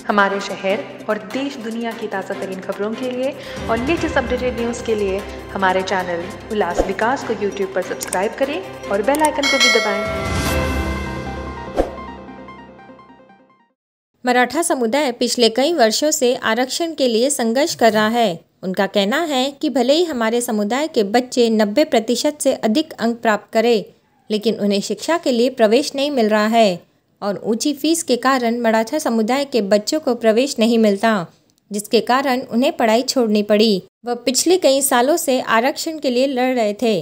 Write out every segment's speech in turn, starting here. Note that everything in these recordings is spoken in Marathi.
हमारे शहर और देश दुनिया की ताज़ा तरीन खबरों के लिए और लेटेस्ट अपडेटेड न्यूज़ के लिए हमारे चैनल उल्लास विकास को यूट्यूब पर सब्सक्राइब करें और बेल आइकन को भी दबाएं। मराठा समुदाय पिछले कई वर्षों से आरक्षण के लिए संघर्ष कर रहा है। उनका कहना है कि भले ही हमारे समुदाय के बच्चे 90% से अधिक अंक प्राप्त करें, लेकिन उन्हें शिक्षा के लिए प्रवेश नहीं मिल रहा है और ऊंची फीस के कारण मराठा समुदाय के बच्चों को प्रवेश नहीं मिलता, जिसके कारण उन्हें पढ़ाई छोड़नी पड़ी। वह पिछले कई सालों से आरक्षण के लिए लड़ रहे थे।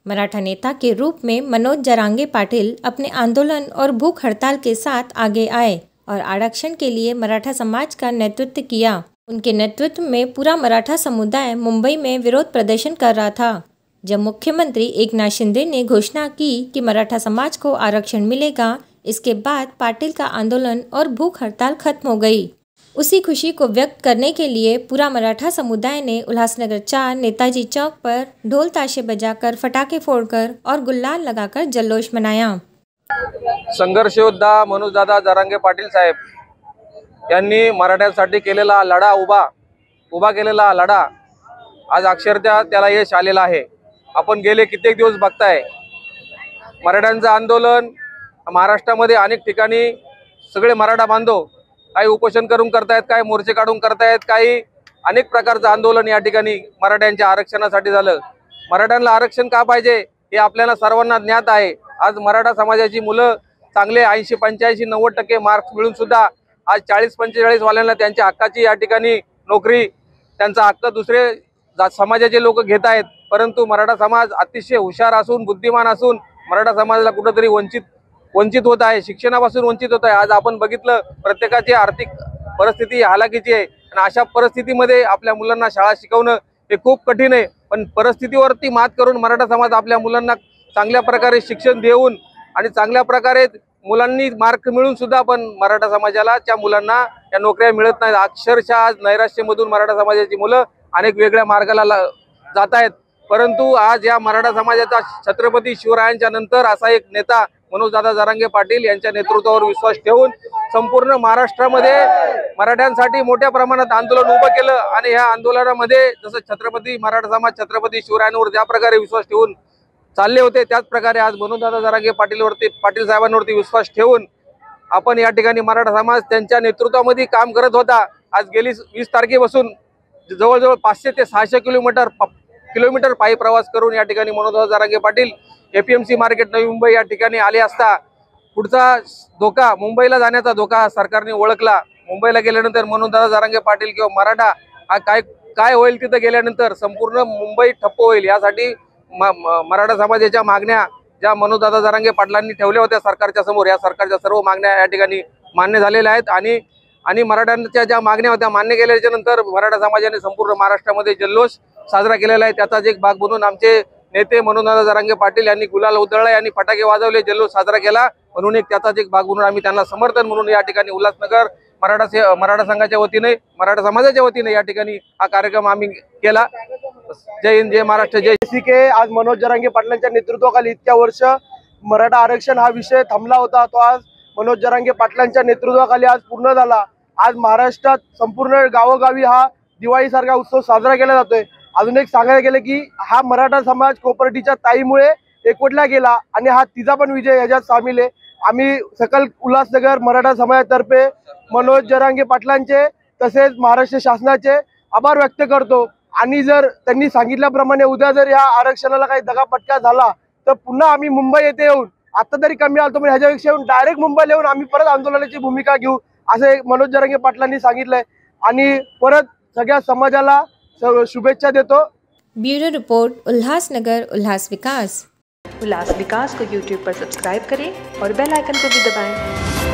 मराठा नेता के रूप में मनोज जरांगे पाटिल अपने आंदोलन और भूख हड़ताल के साथ आगे आए और आरक्षण के लिए मराठा समाज का नेतृत्व किया। उनके नेतृत्व में पूरा मराठा समुदाय मुंबई में विरोध प्रदर्शन कर रहा था। जब मुख्यमंत्री एकनाथ शिंदे ने घोषणा की कि मराठा समाज को आरक्षण मिलेगा, इसके बाद पाटिल का आंदोलन और भूख हड़ताल खत्म हो गई। उसी खुशी को व्यक्त करने के लिए पूरा मराठा समुदाय ने उल्लासनगर 4 नेताजी चौक पर ढोल ताशे बजाकर, फटाके फोड़कर और गुलाल लगाकर जल्लोष मनाया। संघर्ष योद्धा मनोजदादा जरांगे पाटील साहेब यांनी मराठ्यांसाठी केलेला लढा उभा केलेला लढा आज अक्षरशः त्याला यश आलेलं आहे। आपण गेले कित्येक दिवस बघताय मराठ्यांचं आंदोलन महाराष्ट्रामध्ये अनेक ठिकाणी सगळे मराठा बांधव काही उपोषण करून करतायत, काही मोर्चे काढून करतायत, काही अनेक प्रकारचं आंदोलन या ठिकाणी मराठ्यांच्या आरक्षणासाठी झालं। मराठ्यांना आरक्षण का पाहिजे हे आपल्याला सर्वांना ज्ञात आहे। आज मराठा समाजाची मुलं चांगले 80, 85, 90% मार्क्स मिळून सुद्धा आज 40-45 वाल्यांना त्यांच्या हक्काची या ठिकाणी नोकरी, त्यांचा हक्क दुसरे समाजाचे लोक घेत आहेत। परंतु मराठा समाज अतिशय हुशार असून, बुद्धिमान असून मराठा समाजाला कुठेतरी वंचित होत आहे, शिक्षणापासून वंचित होत आहे। आज आपण बघितलं प्रत्येकाची आर्थिक परिस्थिती हालाकीची आहे आणि अशा परिस्थितीमध्ये आपल्या मुलांना शाळा शिकवणं हे खूप कठीण आहे। पण परिस्थितीवरती मात करून मराठा समाज आपल्या मुलांना चांगल्या प्रकारे शिक्षण देऊन आणि चांगल्या प्रकारे मुलांनी मार्क मिळून सुद्धा पण मराठा समाजाला त्या मुलांना त्या नोकऱ्या मिळत नाहीत। अक्षरशः आज नैराश्यमधून मराठा समाजाची मुलं अनेक वेगळ्या मार्गाला जात आहेत। परंतु आज या मराठा समाजाचा छत्रपती शिवरायांच्या नंतर असा एक नेता मनोजदादा जरांगे पाटील यांच्या नेतृत्वावर विश्वास ठेवून संपूर्ण महाराष्ट्रामध्ये मराठ्यांसाठी मोठ्या प्रमाणात आंदोलन उभं केलं आणि या आंदोलनामध्ये जसं छत्रपती मराठा समाज छत्रपती शिवरायांवर ज्या प्रकारे विश्वास ठेवून चालले होते, त्याच प्रकारे आज मनोजदादा जरांगे पाटील साहेबांवरती विश्वास ठेवून आपण या ठिकाणी मराठा समाज त्यांच्या नेतृत्वामध्ये काम करत होता। आज गेली 20 तारखेपासून जवळजवळ 500 ते 600 किलोमीटर पायी प्रवास करून या ठिकाणी मनोजदादा जरांगे पाटील APMC मार्केट नवी मुंबई या ठिकाणी आले असता पुढचा धोका मुंबईला जाण्याचा धोका सरकारने ओळखला। मुंबईला गेल्यानंतर मनोजदादा जरांगे पाटील किंवा मराठा हा काय होईल, तिथे गेल्यानंतर संपूर्ण मुंबई ठप्प होईल। यासाठी मराठा समाजाच्या मागण्या ज्या मनोजदादा जरांगे पाटलांनी ठेवल्या होत्या सरकारच्या समोर, या सरकारच्या सर्व मागण्या या ठिकाणी मान्य झालेल्या आहेत आणि मराठ्यांच्या ज्या मागण्या होत्या मान्य केल्याच्या नंतर मराठा समाजाने संपूर्ण महाराष्ट्रामध्ये जल्लोष साजरा केलेला आहे। त्याचाच एक भाग म्हणून आमचे नेते मनोजदादा जरांगे पाटील यांनी गुलाल उधळला आणि फटाके वाजवले, जल्लोष साजरा केला। म्हणून त्याचाच एक भाग म्हणून आम्ही त्यांना समर्थन म्हणून या ठिकाणी उल्हासनगर मराठा संघाच्या वतीने, मराठा समाजाच्या वतीने या ठिकाणी हा कार्यक्रम आम्ही केला। जय हिंद, जय महाराष्ट्र, जय के आज मनोज जरांगे पाटलांच्या नेतृत्वाखाली इतक्या वर्ष मराठा आरक्षण हा विषय थांबला होता, तो आज मनोज जरांगे पाटलांच्या नेतृत्वाखाली आज पूर्ण झाला। आज महाराष्ट्रात संपूर्ण गावोगावी हा दिवाळीसारखा उत्सव साजरा केला जातोय। अजून एक सांगायला गेलं की हा मराठा समाज कोपर्डीच्या ताईमुळे एकवटला गेला आणि हा तिचा पण विजय याच्यात सामील आहे। आम्ही सकल उल्हासनगर मराठा समाजातर्फे मनोज जरांगे पाटलांचे तसेच महाराष्ट्र शासनाचे आभार व्यक्त करतो आणि जर त्यांनी सांगितल्याप्रमाणे उद्या जर या आरक्षणाला काही दगापटका झाला तर पुन्हा आम्ही मुंबई येथे येऊन, आता तरी कमी आलतो पण ह्याच्यापेक्षा येऊन डायरेक्ट मुंबईला येऊन आम्ही परत आंदोलनाची भूमिका घेऊ असे मनोज जरांगे पाटलांनी सांगितलंय आणि परत सगळ्या समाजाला शुभेच्छा देतो। ब्यूरो रिपोर्ट, उल्लासनगर उल्लास विकास। उल्लास विकास को यूट्यूब पर सब्सक्राइब करें और बेल आइकन को भी दबाएं।